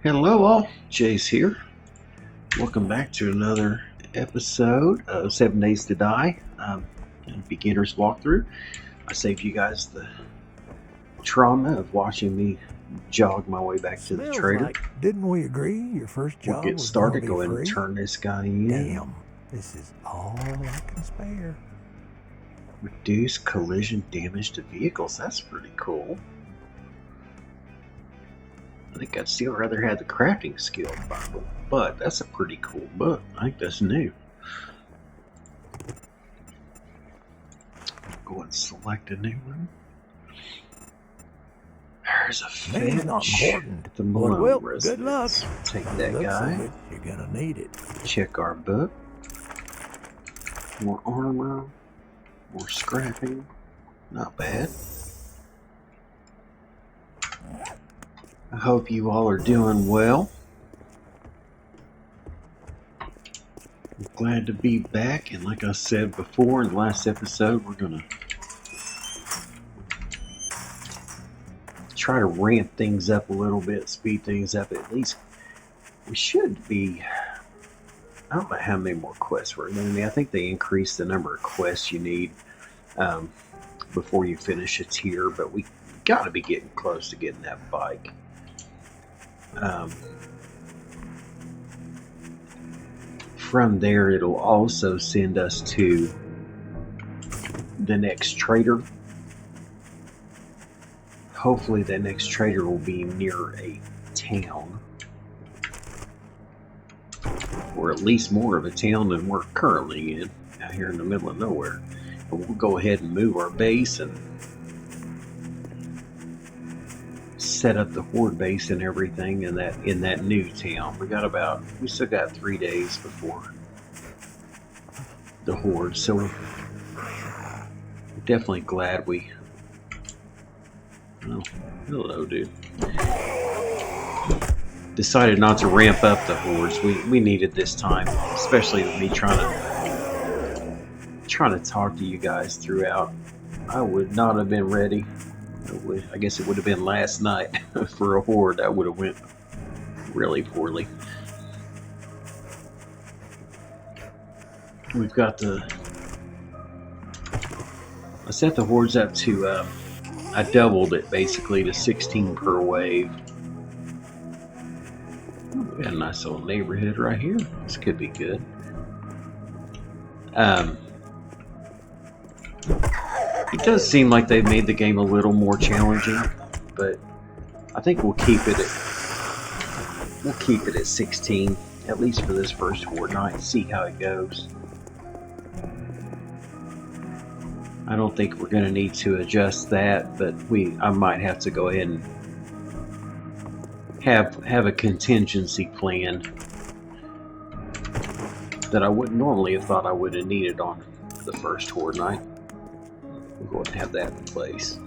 Hello all, Jay's here. Welcome back to another episode of 7 Days to Die, a beginner's walkthrough. I saved you guys the trauma of watching me jog my way back to the trader. Didn't we agree your first job We'll get was started. gonna Go be ahead and free? turn this guy in. Damn, this is all I can spare. Reduce collision damage to vehicles. That's pretty cool. I think I'd still rather have the crafting skill Bible, but that's a pretty cool book. I think that's new. Go and select a new one. There's a Maybe fetch. not important, The but Malone well, residence. good luck. Take By the that looks guy. of it, you're gonna need it. Check our book. More armor. More scrapping. Not bad. I hope you all are doing well. I'm glad to be back, and like I said before in the last episode, we're gonna try to ramp things up a little bit, speed things up. At least we should be. I don't know how many more quests we're going to need. I think they increased the number of quests you need before you finish a tier, but we got to be getting close to getting that bike. From there, it'll also send us to the next trader. Hopefully, that next trader will be near a town, or at least more of a town than we're currently in, out here in the middle of nowhere. But we'll go ahead and move our base and set up the horde base and everything in that new town. We still got 3 days before the horde, so we're definitely glad we. Oh, hello, dude. Decided not to ramp up the hordes. We needed this time, especially with me trying to talk to you guys throughout. I would not have been ready. I guess it would have been last night for a horde. That would have went really poorly. We've got I set the hordes up to I doubled it basically to 16 per wave. We got a nice little neighborhood right here. This could be good. It does seem like they've made the game a little more challenging, but I think we'll keep it at 16, at least for this first fortnight, see how it goes. I don't think we're going to need to adjust that, but I might have to go ahead and have a contingency plan that I wouldn't normally have thought I would have needed on the first horde night. We're going to have that in place.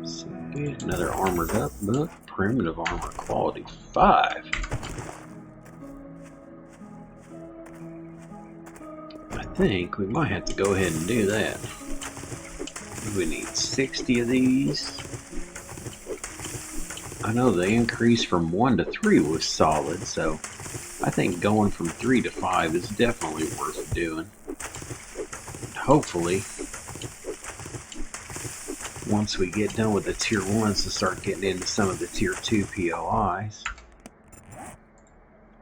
So get another armored up book, primitive armor quality 5. I think we might have to go ahead and do that. We need 60 of these. I know the increase from 1 to 3 was solid, so I think going from 3 to 5 is definitely worth doing. Hopefully, once we get done with the tier 1s and start getting into some of the tier 2 POIs,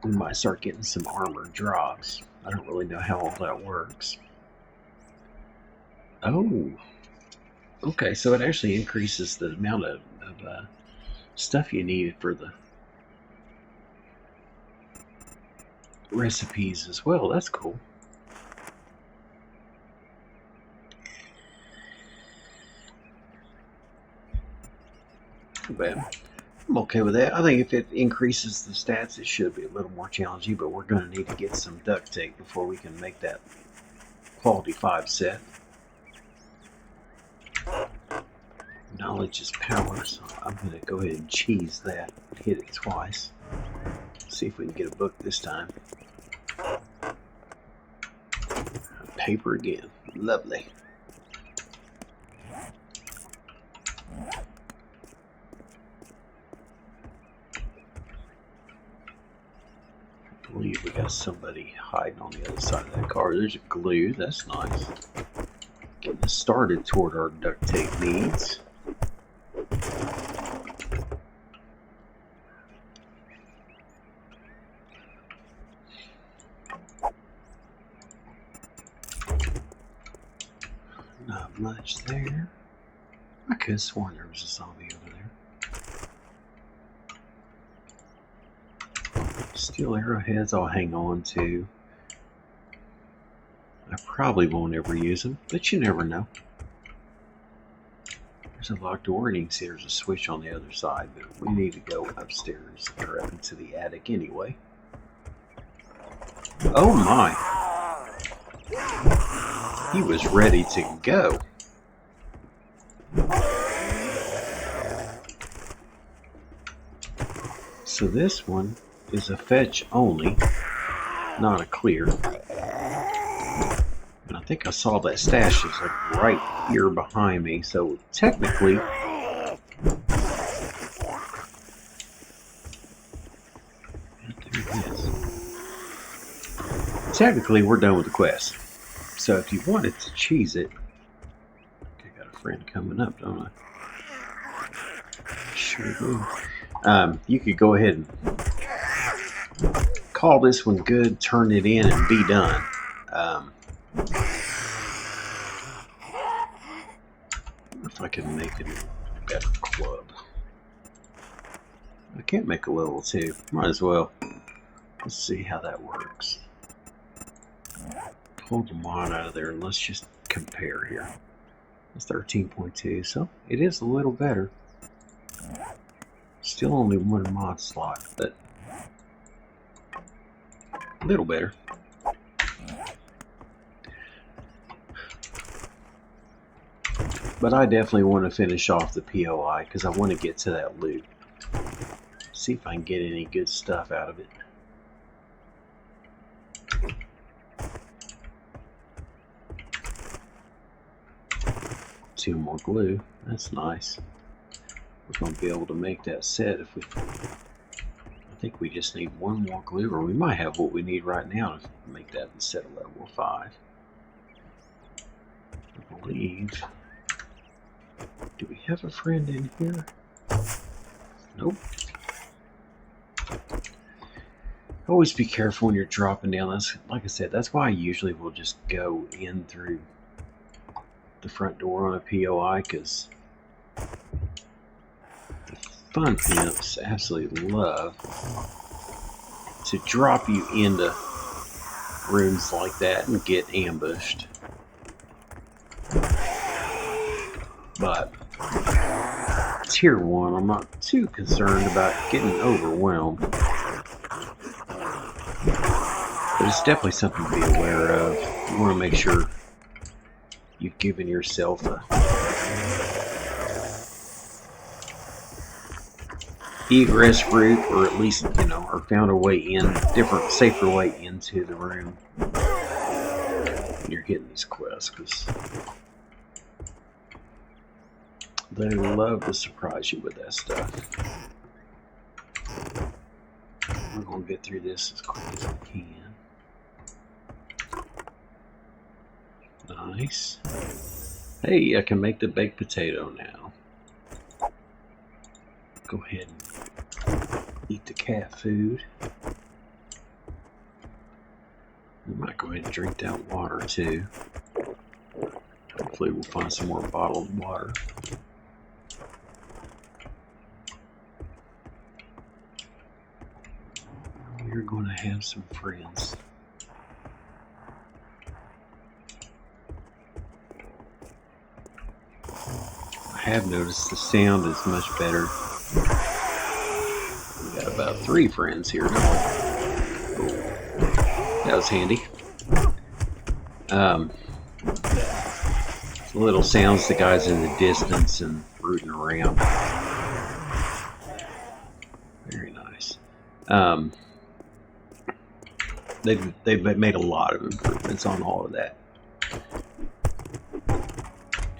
we might start getting some armor drops. I don't really know how all that works. Oh, okay, so it actually increases the amount of stuff you need for the recipes as well. That's cool. Too bad. I'm okay with that. I think if it increases the stats, it should be a little more challenging, but we're going to need to get some duct tape before we can make that quality 5 set. Knowledge is power, so I'm going to go ahead and cheese that. Hit it twice. See if we can get a book this time. Paper again. Lovely. believe we got somebody hiding on the other side of that car. There's a glue. That's nice. Getting us started toward our duct tape needs. Not much there. I could have sworn there was a zombie over there. Steel arrowheads I'll hang on to. I probably won't ever use them, but you never know. There's a locked door, and you can see there's a switch on the other side, but we need to go upstairs or up into the attic anyway. Oh my! He was ready to go. So this one is a fetch only, not a clear. And I think I saw that stash is like right here behind me, so technically we're done with the quest. So if you wanted to cheese it, I got a friend coming up, don't I? Sure do. You could go ahead and call this one good, turn it in, and be done. If I can make it a better club. I can't make a level 2. Might as well. Let's see how that works. Pull the mod out of there and let's just compare here. It's 13.2, so it is a little better. Still only one mod slot, but a little better. But I definitely want to finish off the POI because I want to get to that loot. See if I can get any good stuff out of it. Two more glue. That's nice. We're going to be able to make that set if we... I think we just need one more glue, or we might have what we need right now to make that set a level 5. I believe... Do we have a friend in here? Nope. Always be careful when you're dropping down. That's, like I said, that's why I usually will just go in through the front door on a POI, because the fun pimps absolutely love to drop you into rooms like that and get ambushed. But tier 1, I'm not too concerned about getting overwhelmed. But it's definitely something to be aware of. You want to make sure you've given yourself a egress route, or at least, or found a way in, different, safer way into the room when you're getting these quests, because they love to surprise you with that stuff. We're going to get through this as quick as we can. Nice. Hey, I can make the baked potato now. Go ahead and eat the cat food. We might go ahead and drink that water too. Hopefully we'll find some more bottled water. We're going to have some friends. I have noticed the sound is much better. We got about 3 friends here now. Oh, that was handy. Little sounds the guys in the distance and rooting around. Very nice. They've made a lot of improvements on all of that.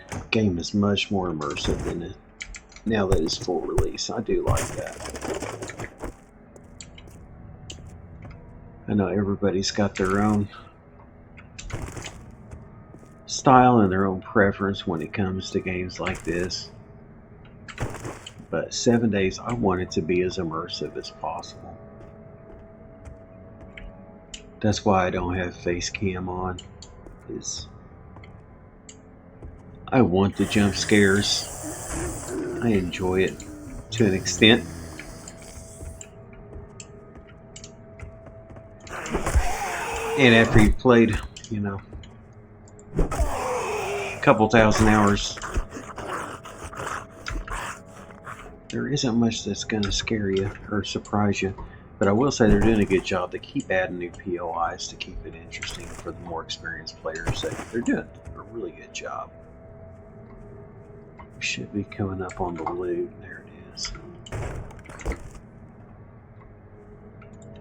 The game is much more immersive than it now that it's full release. I do like that. I know everybody's got their own style and their own preference when it comes to games like this. But 7 days, I want it to be as immersive as possible. That's why I don't have face cam on, is I want the jump scares. I enjoy it to an extent. And after you've played, a couple thousand hours, there isn't much that's going to scare you or surprise you. But I will say they're doing a good job to keep adding new POIs to keep it interesting for the more experienced players. They're doing a really good job. We should be coming up on the loot. There it is.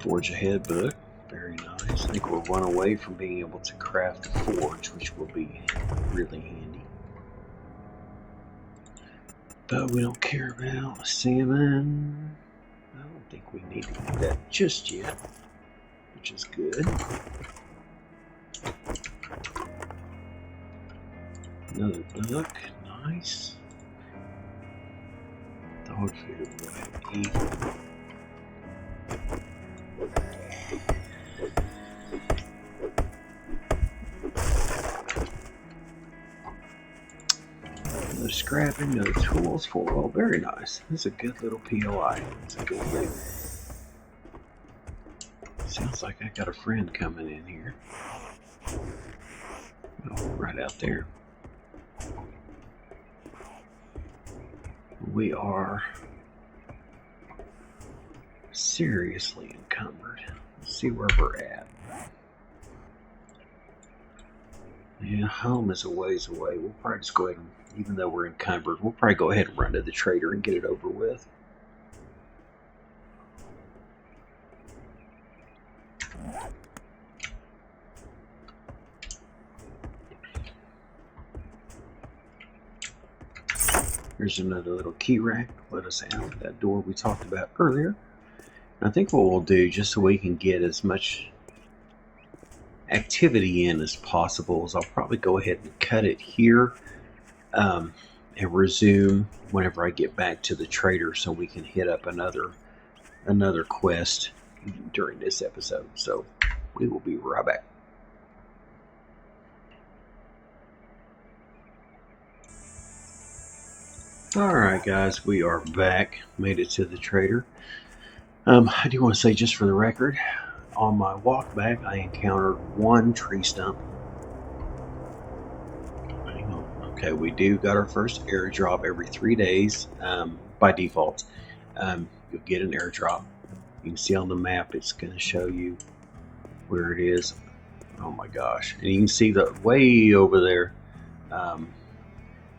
Forge Ahead book. Very nice. I think we're one away from being able to craft a forge, which will be really handy. But we don't care about salmon. I don't think we need to get that just yet, which is good. Another duck. Nice. Dog food. We'll have to eat. No scrapping, no tools for oil. Very nice. This is a good little POI. It's a good thing. Sounds like I got a friend coming in here. Oh, right out there. We are seriously encumbered. Let's see where we're at. Yeah, home is a ways away. We'll probably just go ahead and, even though we're encumbered, we'll probably go ahead and run to the trader and get it over with. Here's another little key rack. Let us out that door we talked about earlier. And I think what we'll do, just so we can get as much activity in as possible, is I'll probably go ahead and cut it here and resume whenever I get back to the trader, so we can hit up another quest during this episode. So we will be right back. Alright guys, we are back. Made it to the trader. I do want to say, just for the record, on my walk back I encountered one tree stump. Hang on. Okay, we do got our first airdrop every 3 days by default. You'll get an airdrop. You can see on the map it's going to show you where it is. Oh my gosh. And you can see the way over there.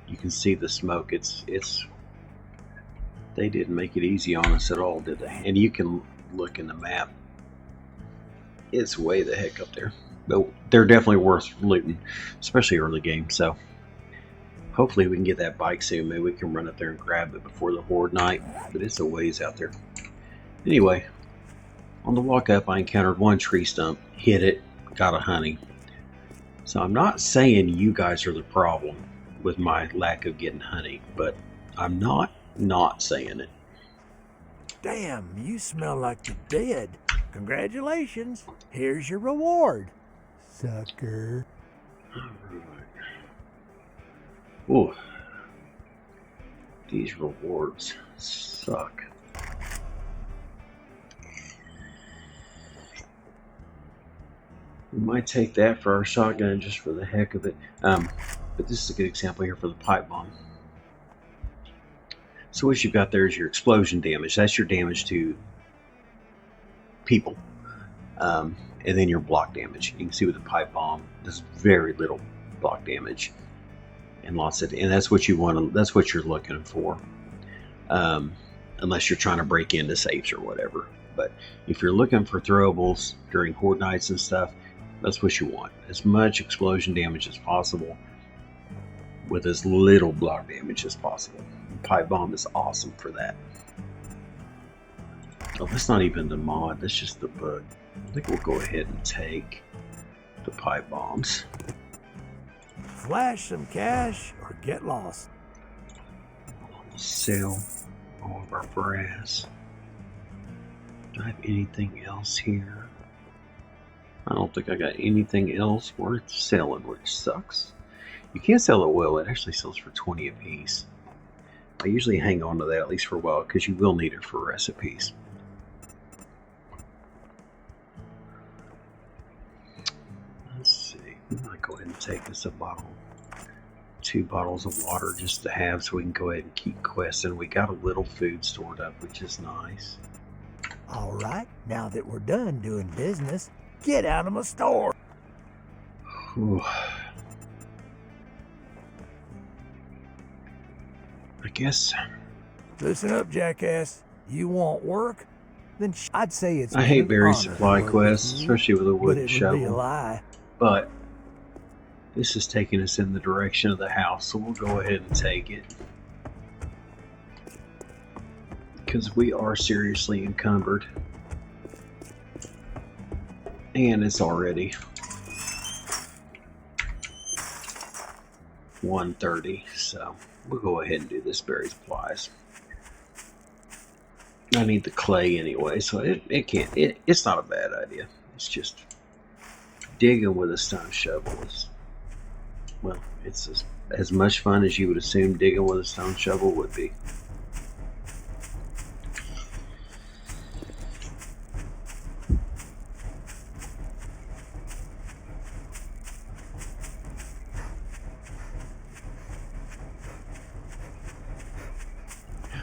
You can see the smoke. It's they didn't make it easy on us at all, did they? And you can look in the map. It's way the heck up there. But they're definitely worth looting, especially early game. So hopefully we can get that bike soon. Maybe we can run up there and grab it before the horde night. But it's a ways out there. Anyway, on the walk up I encountered one tree stump, hit it, got a honey. So I'm not saying you guys are the problem with my lack of getting honey, but I'm not saying it. Damn, you smell like the dead. Congratulations. Here's your reward, sucker. Ooh, these rewards suck. We might take that for our shotgun just for the heck of it. But this is a good example here for the pipe bomb. So what you've got there is your explosion damage. That's your damage to people. And then your block damage. You can see with the pipe bomb, there's very little block damage. And that's what you want to, that's what you're looking for. Unless you're trying to break into safes or whatever. But if you're looking for throwables during horde nights and stuff, that's what you want. As much explosion damage as possible with as little block damage as possible. The pipe bomb is awesome for that. Oh, that's not even the mod, that's just the bug. I think we'll go ahead and take the pipe bombs. Flash some cash or get lost. Sell all of our brass. Do I have anything else here? I don't think I got anything else worth selling, which sucks. You can't sell oil, it actually sells for 20 a piece. I usually hang on to that at least for a while because you will need it for recipes. Let's see. I'm going to go ahead and take this a bottle. 2 bottles of water just to have so we can go ahead and keep questing. We got a little food stored up, which is nice. All right, now that we're done doing business, get out of my store. Whew. I guess. Listen up, jackass. You want work? Then I'd say it's. I hate an berry honor supply to work quests, with you, especially with a but wooden it would be a shovel. lie. But this is taking us in the direction of the house, so we'll go ahead and take it. Because we are seriously encumbered. And it's already 1:30, so we'll go ahead and do this berry supplies. I need the clay anyway, so it's not a bad idea. It's just digging with a stone shovel is, well, it's as much fun as you would assume digging with a stone shovel would be.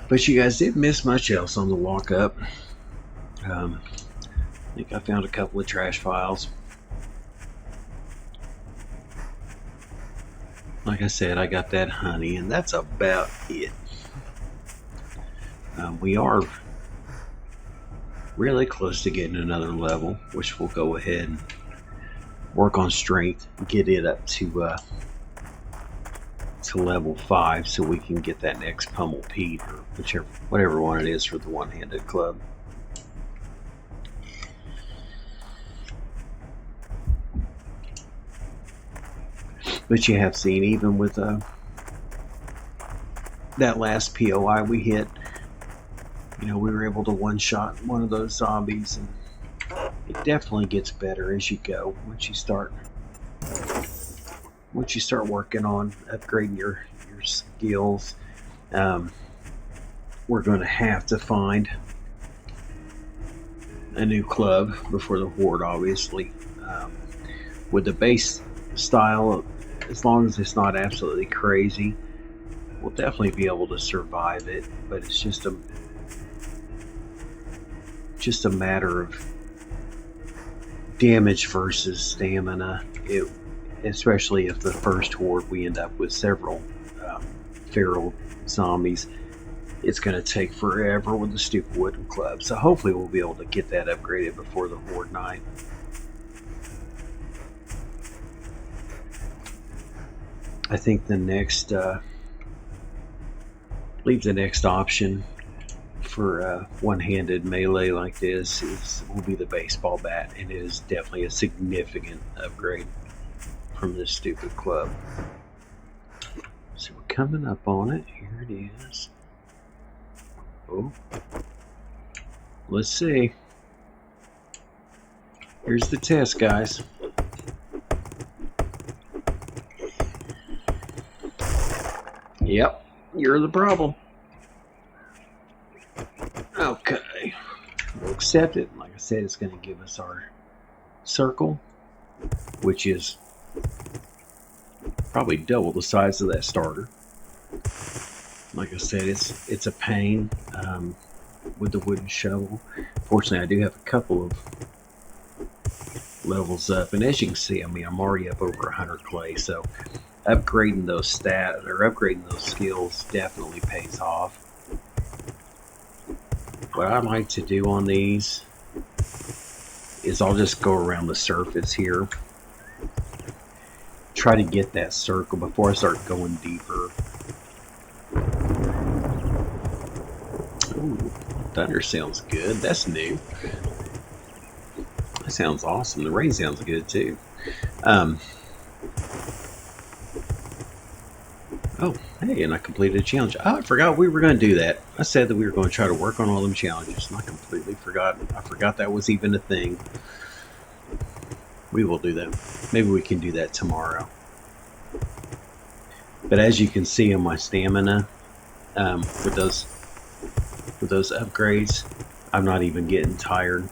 But you guys didn't miss much else on the walk up. I think I found a couple of trash files. Like I said, I got that honey, and that's about it. We are really close to getting another level, which we'll go ahead and work on strength, get it up to level 5 so we can get that next Pummel Pete or whatever one it is for the one-handed club. But you have seen, even with that last POI we hit, we were able to one-shot one of those zombies, and it definitely gets better as you go once you start working on upgrading your skills. We're going to have to find a new club before the horde, obviously. With the base style, as long as it's not absolutely crazy, we'll definitely be able to survive it, but it's just a matter of damage versus stamina. Especially if the first horde we end up with several feral zombies, it's going to take forever with the stupid wooden club. So hopefully we'll be able to get that upgraded before the horde night. I think the next option for one-handed melee like this will be the baseball bat, and it is definitely a significant upgrade from this stupid club. So we're coming up on it. Here it is. Oh, let's see. Here's the test, guys. Yep, you're the problem. Okay, we'll accept it. Like I said, it's going to give us our circle, which is probably double the size of that starter. Like I said, it's a pain with the wooden shovel. Fortunately, I do have a couple of levels up, and as you can see, I'm already up over 100 clay, so upgrading those upgrading those skills definitely pays off. What I like to do on these is I'll just go around the surface here, try to get that circle before I start going deeper. Ooh, Thunder sounds good. That's new. That sounds awesome. The rain sounds good too. Oh, hey, and I completed a challenge. Oh, I forgot we were going to do that. I said that we were going to try to work on all them challenges, and I completely forgot. I forgot that was even a thing. We will do that. Maybe we can do that tomorrow. But as you can see on my stamina, with those upgrades, I'm not even getting tired.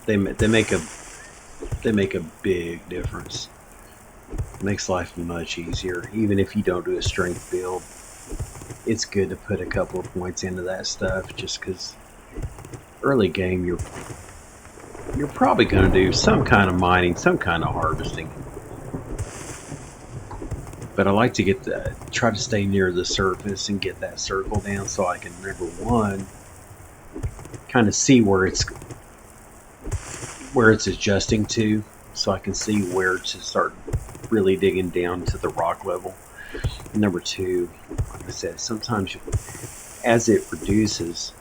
They make a big difference. It makes life much easier, even if you don't do a strength build. It's good to put a couple of points into that stuff, just because early game you're probably going to do some kind of mining, some kind of harvesting. But I like to try to stay near the surface and get that circle down so I can, number one, kind of see where it's adjusting to, so I can see where to start really digging down to the rock level. And number two, like I said, sometimes as it reduces,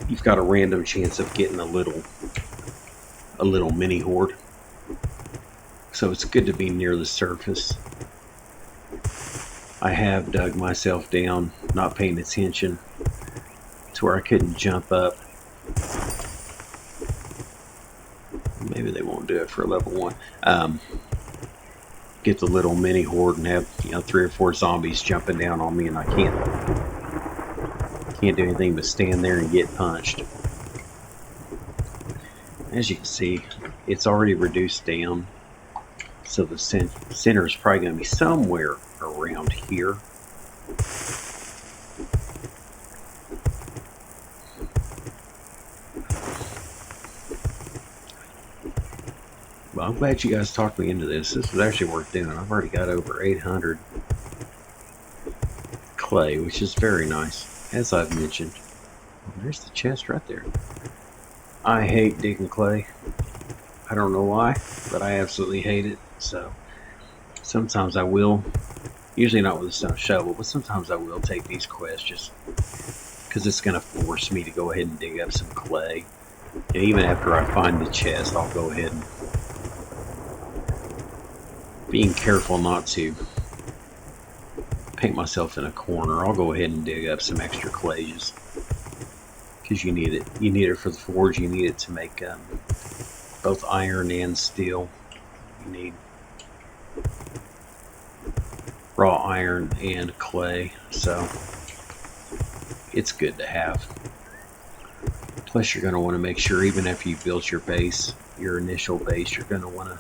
you've got a random chance of getting a little mini horde. So it's good to be near the surface. I have dug myself down, not paying attention, to where I couldn't jump up. Maybe they won't do it for level 1. Get the little mini horde and have 3 or 4 zombies jumping down on me, and I can't do anything but stand there and get punched. As you can see, it's already reduced down, so the center is probably going to be somewhere around here. Well, I'm glad you guys talked me into this. This was actually worth doing. I've already got over 800 clay, which is very nice, as I've mentioned. Oh, there's the chest right there. I hate digging clay. I don't know why, but I absolutely hate it. So sometimes I will, usually not with a stone shovel, but sometimes I will take these quests just because it's going to force me to go ahead and dig up some clay. And even after I find the chest, I'll go ahead and, being careful not to paint myself in a corner, I'll go ahead and dig up some extra clay just because you need it. You need it for the forge. You need it to make both iron and steel. You need raw iron and clay, so it's good to have. Plus, you're going to want to make sure, even after you've built your base, your initial base, you're going to want to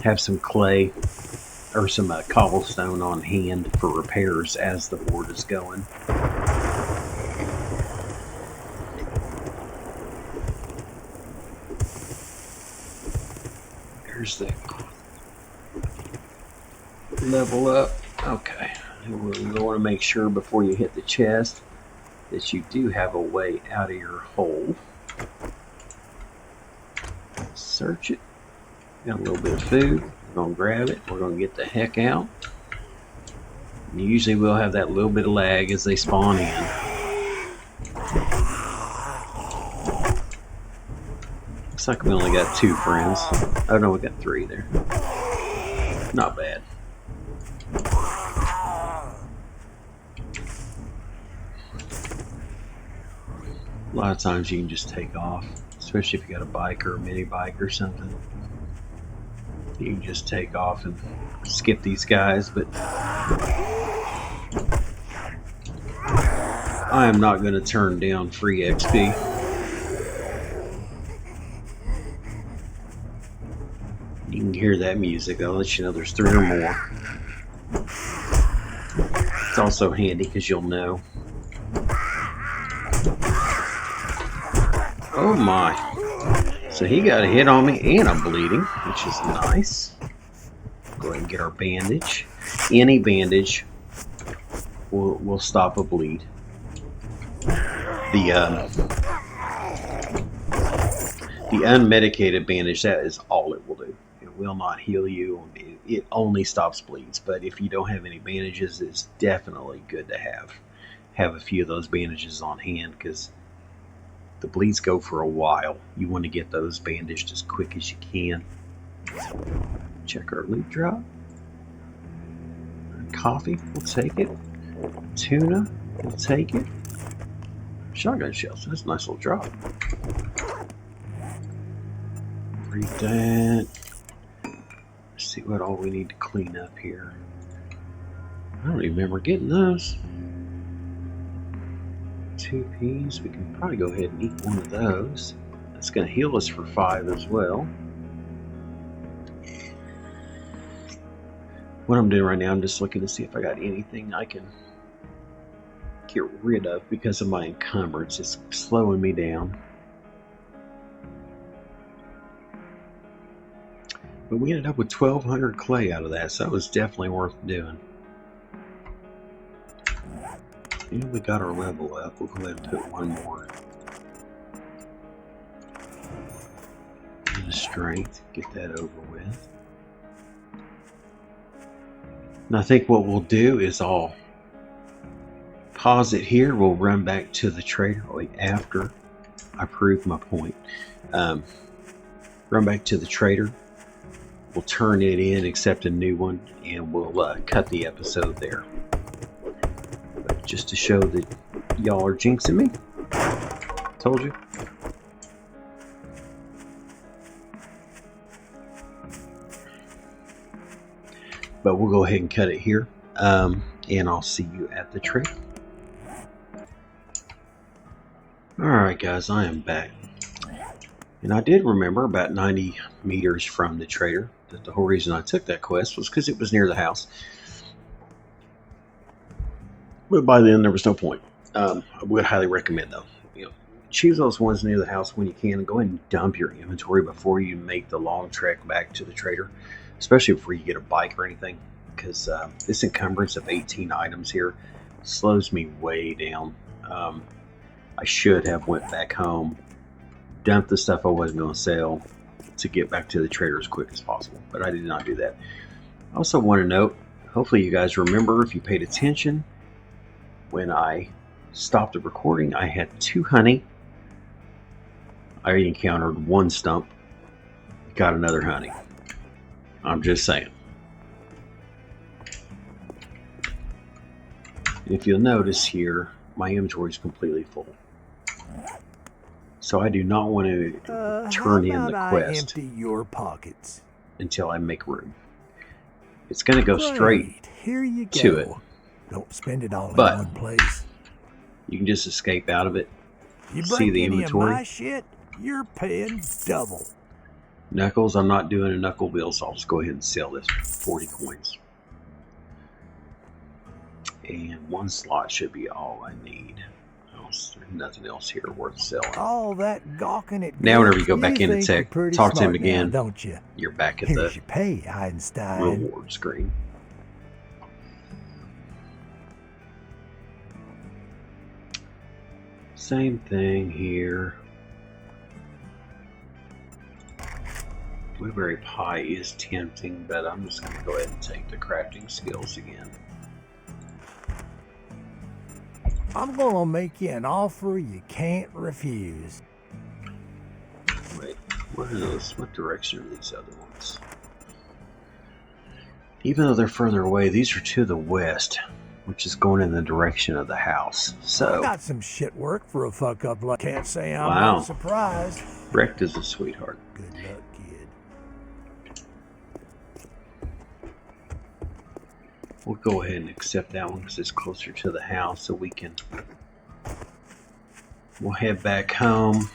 have some clay or some cobblestone on hand for repairs as the horde is going. There's the level up. Okay, we want to make sure before you hit the chest that you do have a way out of your hole. Search it. Got a little bit of food. We're going to grab it. We're going to get the heck out. And usually we'll have that little bit of lag as they spawn in. Looks like we only got 2 friends. Oh no, we got 3 there. Not bad. A lot of times you can just take off, especially if you got a bike or a mini bike or something. You can just take off and skip these guys, but I am not going to turn down free XP. You can hear that music. I'll let you know there's 3 or more. It's also handy because you'll know. Oh my. So he got a hit on me and I'm bleeding, which is nice. Go ahead and get our bandage. Any bandage will stop a bleed. The unmedicated bandage, that is all it will do. It it will not heal you. It only stops bleeds. But if you don't have any bandages, it's definitely good to have a few of those bandages on hand, because the bleeds go for a while. You want to get those bandaged as quick as you can. Check our loot drop. Coffee, we'll take it. Tuna, we'll take it. Shotgun shells, that's a nice little drop. Read that. Let's see what all we need to clean up here. I don't even remember getting those. 2 peas, we can probably go ahead and eat one of those. That's going to heal us for 5 as well. What I'm doing right now, I'm just looking to see if I got anything I can get rid of because of my encumbrance. It's slowing me down. But we ended up with 1,200 clay out of that, so that was definitely worth doing. And we got our level up. We'll go ahead and put one more in the strength, get that over with. And I think what we'll do is I'll pause it here. We'll run back to the trader after I prove my point. Run back to the trader. We'll turn it in, accept a new one, and we'll cut the episode there. But just to show that y'all are jinxing me. Told you. But we'll go ahead and cut it here. And I'll see you at the trader. Alright guys, I am back. And I did remember about 90 meters from the trader that the whole reason I took that quest was because it was near the house. But by then there was no point. I would highly recommend though. Choose those ones near the house when you can, and go ahead and dump your inventory before you make the long trek back to the trader. Especially before you get a bike or anything. Because this encumbrance of 18 items here slows me way down. I should have went back home, dumped the stuff I wasn't going to sell to get back to the trader as quick as possible, but I did not do that. I also want to note, hopefully you guys remember, if you paid attention, when I stopped the recording, I had 2 honey. I encountered 1 stump, got another honey. I'm just saying. If you'll notice here, my inventory is completely full. So I do not want to turn in the quest empty your pockets until I make room. It's going to go straight Here you go. to it. Don't spend it all But in one place. You can just escape out of it. You See break the any inventory. of my shit, you're paying double. Knuckles, I'm not doing a knuckle bill, so I'll just go ahead and sell this for 40 coins. And 1 slot should be all I need. There's nothing else here worth selling. All that gawking at Now whenever you go back in and think you're pretty talk to him smart again, now, don't you? you're back at Here's the your pay, Einstein. reward screen. Same thing here. Blueberry pie is tempting, but I'm just going to go ahead and take the crafting skills again. I'm gonna make you an offer you can't refuse. Wait, what are those? What direction are these other ones? Even though they're further away, these are to the west, which is going in the direction of the house. So, Got some shit work for a fuck up like. Can't say I'm Wow. not surprised. Rekt is a sweetheart. Good luck, kid. We'll go ahead and accept that one because it's closer to the house, so we'll head back home,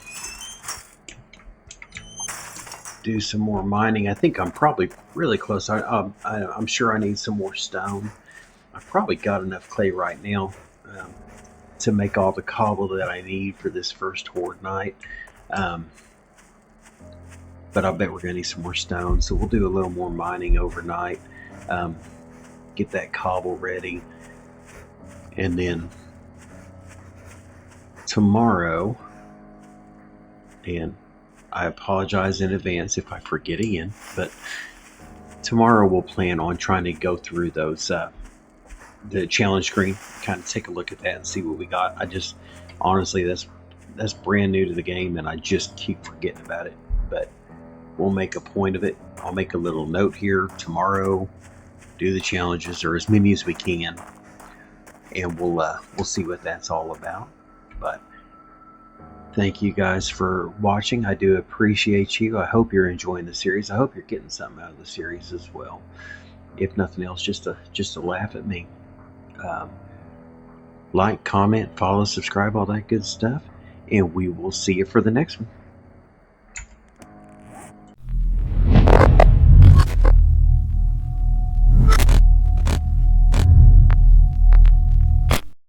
do some more mining. I think I'm probably really close. I'm sure I need some more stone. I've probably got enough clay right now to make all the cobble that I need for this first horde night. But I bet we're going to need some more stone, so we'll do a little more mining overnight. Get that cobble ready, and then tomorrow and I apologize in advance if I forget again, but tomorrow we'll plan on trying to go through those the challenge screen, kind of take a look at that and see what we got. I just honestly that's brand new to the game, and I just keep forgetting about it. But we'll make a point of it. I'll make a little note here tomorrow. Do the challenges, or as many as we can, and we'll see what that's all about. But thank you guys for watching. I do appreciate you. I hope you're enjoying the series. I hope you're getting something out of the series as well. If nothing else, just to laugh at me. Um, like, comment, follow, subscribe, all that good stuff, and we will see you for the next one.